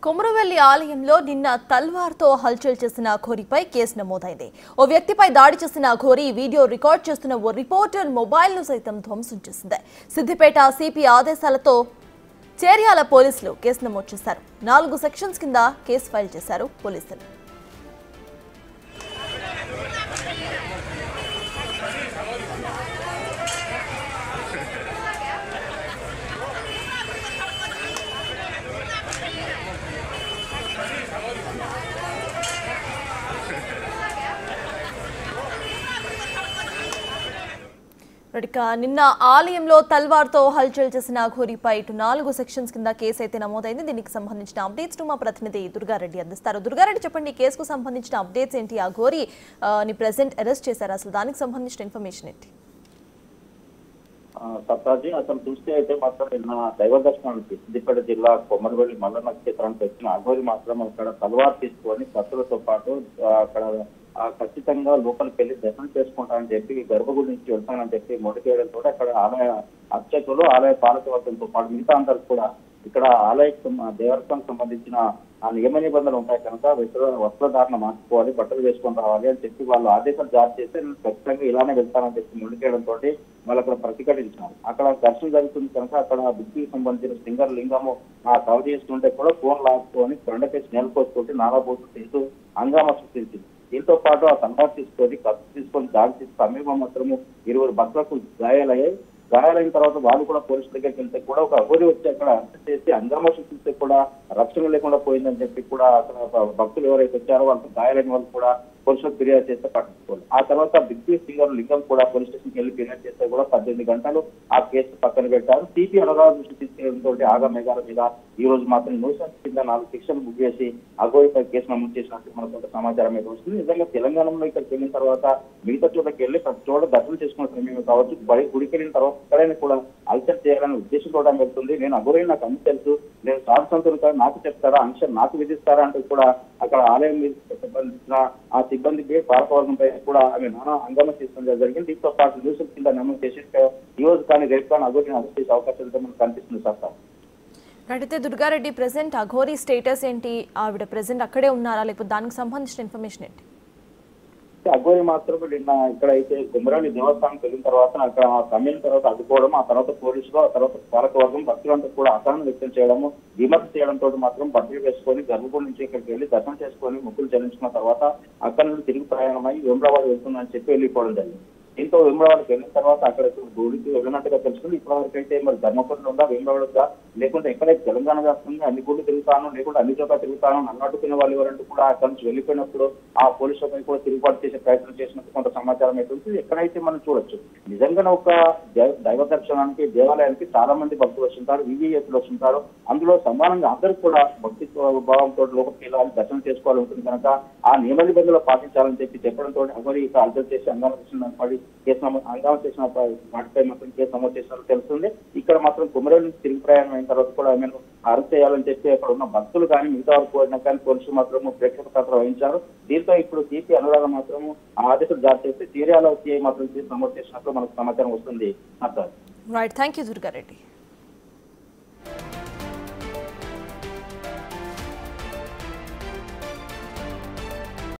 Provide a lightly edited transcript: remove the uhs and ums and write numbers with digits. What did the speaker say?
కొమరవెల్లి ఆలయంలో నిన్న తల్వార్తో హల్చల్ చేసిన ఘోరీపై కేసు నమోదైంది. ఓ వ్యక్తిపై దాడి చేసిన ఘోరీ వీడియో రికార్డ్ చేస్తున్న ఓ రిపోర్టర్ మొబైల్ను సైతం ధ్వంసం చేసింది. సిద్దిపేట సిపి ఆదేశాలతో చేర్యాల పోలీసులు కేసు నమోదు చేశారు. 4 సెక్షన్స్ కింద కేసు ఫైల్ చేశారు పోలీసులు. నిన్న ఆలయంలో తల్వార్తో హల్చల్ చేసిన ఘోరీపై 4 సెక్షన్స్ కింద కేసు అయితే నమోదైంది. దీనికి సంబంధించిన అప్డేట్స్ మా ప్రతినిధి దుర్గారెడ్డి అందిస్తారు. దుర్గారెడ్డి, చెప్పండి, కేసుకు సంబంధించిన అప్డేట్స్ ఏంటి? ఆ ఘోరీ ని ప్రెజెంట్ అరెస్ట్ చేశారు. అసలు దానికి సంబంధించిన ఇన్ఫర్మేషన్ ఏంటి? సత్తాజీ, అసలు చూస్తే అయితే మాత్రం నిన్న దైవ దర్శనానికి సిద్దిపేట జిల్లా కొమరవెల్లి మల్ల నక్షత్రానికి వచ్చిన అఘోరి మాత్రం అక్కడ తలవారు తీసుకొని భక్తులతో పాటు అక్కడ ఖచ్చితంగా లోపలికి వెళ్ళి దర్శనం చేసుకుంటానని చెప్పి గర్భగుడి నుంచి వెళ్తానని చెప్పి మొదటికేయడంతో అక్కడ ఆలయ అర్చకులు, ఆలయ పాలకవర్గంతో పాటు మిగతా అందరూ కూడా ఇక్కడ ఆలయ దేవస్థానికి సంబంధించిన ఆ నియమ నిబంధనలు ఉంటాయి కనుక వస్త్రధారణ మార్చుకోవాలి, బట్టలు వేసుకొని రావాలి అని చెప్పి వాళ్ళు ఆదేశాలు జారీ చేస్తే నేను ఖచ్చితంగా ఇలానే వెళ్తానని చెప్పి మొదటికేయడంతో వాళ్ళు అక్కడ ప్రతిఘటించారు. అక్కడ దర్శనం జరుగుతుంది కనుక అక్కడ బుద్ధికి సంబంధించిన సింగర్ లింగము కవర్ చేస్తుంటే కూడా ఫోన్ లాక్కొని కొండకేసి నేలకోసుకుంటే నారాబోతు చేస్తూ హంగామా సృష్టించింది. దీంతో పాటు ఆ సంఘాలు తీసుకొని కత్తి తీసుకొని దాడి చేసి సమీపం మాత్రము 20 భక్తులకు గాయాలయ్యాయి. గాయాలైన తర్వాత వాళ్ళు కూడా పోలీసు దగ్గరికి వెళ్తే కూడా ఒక అఘోరి వచ్చి అక్కడ అరెస్ట్ చేసి హంగామా సృష్టిస్తే కూడా రక్షణ లేకుండా పోయిందని చెప్పి కూడా అక్కడ భక్తులు ఎవరైతే వచ్చారో వాళ్ళకి గాయాలైన వాళ్ళు కూడా పోలీసులకు ఫిర్యాదు చేస్తే పట్టించుకోవాలి. ఆ తర్వాత బిగ్బీ సింగర్ లింగం కూడా పోలీస్ స్టేషన్కి వెళ్ళి ఫిర్యాదు చేస్తే కూడా 18 గంటలు ఆ కేసు పక్కన పెట్టారు. సిపి అనురాధ దృష్టి తీసుకెళ్లడంతో ఆగా మేఘాల మీద ఈ రోజు మాత్రం న్యూసెన్స్ కింద 4 సెక్షన్లు బుక్ చేసి అఘోరిపై కేసు నమోదు చేసినట్టు మనకు కొంత సమాచారం అయితే వస్తుంది. నిజంగా తెలంగాణలో ఇక్కడికి వెళ్ళిన తర్వాత మిగతా చోటకి వెళ్ళి ప్రతి చోట దర్శనం చేసుకున్న సమయం కావచ్చు, గుడికి వెళ్ళిన తర్వాత ఎక్కడైనా కూడా అల్సర్ చేయాలనే ఉద్దేశం కూడా వెళ్తుంది. నేను అఘోరి నాకు అన్ని తెలుసు, నేను సాధు సంతులు కాదు, నాకు చెప్తారా, అంశం నాకు విధిస్తారా అంటూ కూడా అక్కడ ఆలయం మీద సంబంధించిన ఆ సిబ్బందికి పాలకవర్గంపై కూడా ఆమె నానా హంగామా తీసుకుని జరిగింది. దీంతో పాటు న్యూస్ కింద నమోదు చేసి ఈ రోజు కానీ రేపు కానీ అఘోరిని అరెస్ట్ చేసే అవకాశం మనకు కనిపిస్తుంది. సార్ అయితే దుర్గారెడ్డి, ప్రెసెంట్ అఘోరి స్టేటస్ ఏంటి? ఆవిడ ప్రెసెంట్ అక్కడే ఉన్నారా, లేకపోతే దానికి సంబంధించిన ఇన్ఫర్మేషన్ ఏంటి? అఘోరి మాత్రం నిన్న ఇక్కడైతే కొమరవెల్లి దేవస్థానానికి వెళ్ళిన తర్వాత అక్కడ సమయం తర్వాత అడ్డుకోవడం, ఆ తర్వాత పోలీసులు, ఆ తర్వాత పాలకవర్గం భక్తులంతా కూడా అసహనం వ్యక్తం చేయడము, విమర్శ చేయడంతో మాత్రం బట్టలు వేసుకొని గర్భగుడి నుంచి ఇక్కడికి వెళ్ళి దర్శనం చేసుకొని మొక్కులు చెల్లించుకున్న తర్వాత అక్కడి నుండి తిరిగి ప్రయాణమై వేములవాడ వెళ్తుందని చెప్పి వెళ్ళిపోవడం జరిగింది. దీంతో వేములవాడకి వెళ్ళిన తర్వాత అక్కడ గుడికి వెళ్ళినట్టుగా తెలుస్తుంది. ఇప్పటివరకు అయితే మరి ధర్మపురంలో ఉందా, వేములవాడ ఉందా, లేకుంటే ఎక్కడైతే తెలంగాణ వ్యాప్తంగా అన్ని గుళ్ళు తిరుగుతాను, లేకుంటే అన్ని చోట్ల తిరుగుతాను అన్నట్టుకునే వాళ్ళు ఎవరంటూ కూడా అక్కడి నుంచి వెళ్ళిపోయినప్పుడు ఆ పోలీసులపై కూడా తిరుగుబాటు చేసే ప్రయత్నం చేసినట్టు కొంత సమాచారం అయితే ఉంది. ఎక్కడైతే మనం చూడొచ్చు నిజంగానే ఒక దైవ దర్శనానికి, దేవాలయానికి చాలా మంది భక్తులు వస్తుంటారు, వివిఎస్లు వస్తుంటారు. అందులో సమానంగా అందరూ కూడా భక్తి భావంతో లోపలికి వెళ్ళాలి, దర్శనం చేసుకోవాలి ఉంటుంది కనుక ఆ నియమ నిబంధనలు పాటించాలని చెప్పడంతో అఘోరి ఇక అర్థం చేసి హంగామా చేసిన వాటిపై మాత్రం కేసు నమోదు చేసినట్టు తెలుస్తుంది. ఇక్కడ మాత్రం కుమరవెల్లి నుంచి తిరిగి ప్రయాణం అయిన తర్వాత కూడా ఆమెను అరెస్ట్ చేయాలని చెప్పి అక్కడ ఉన్న భక్తులు కానీ మిగతా వారు కోరినా కానీ పోలీసులు మాత్రం ప్రేక్షక పాత్ర వహించారు. దీంతో ఇప్పుడు సిపి అనురాధ మాత్రం ఆదేశాలు జారీ చేసి చీర్యాల మాత్రం కేసు నమోదు చేసినట్లు మనకు సమాచారం వస్తుంది. Right, thank you Durga Reddy.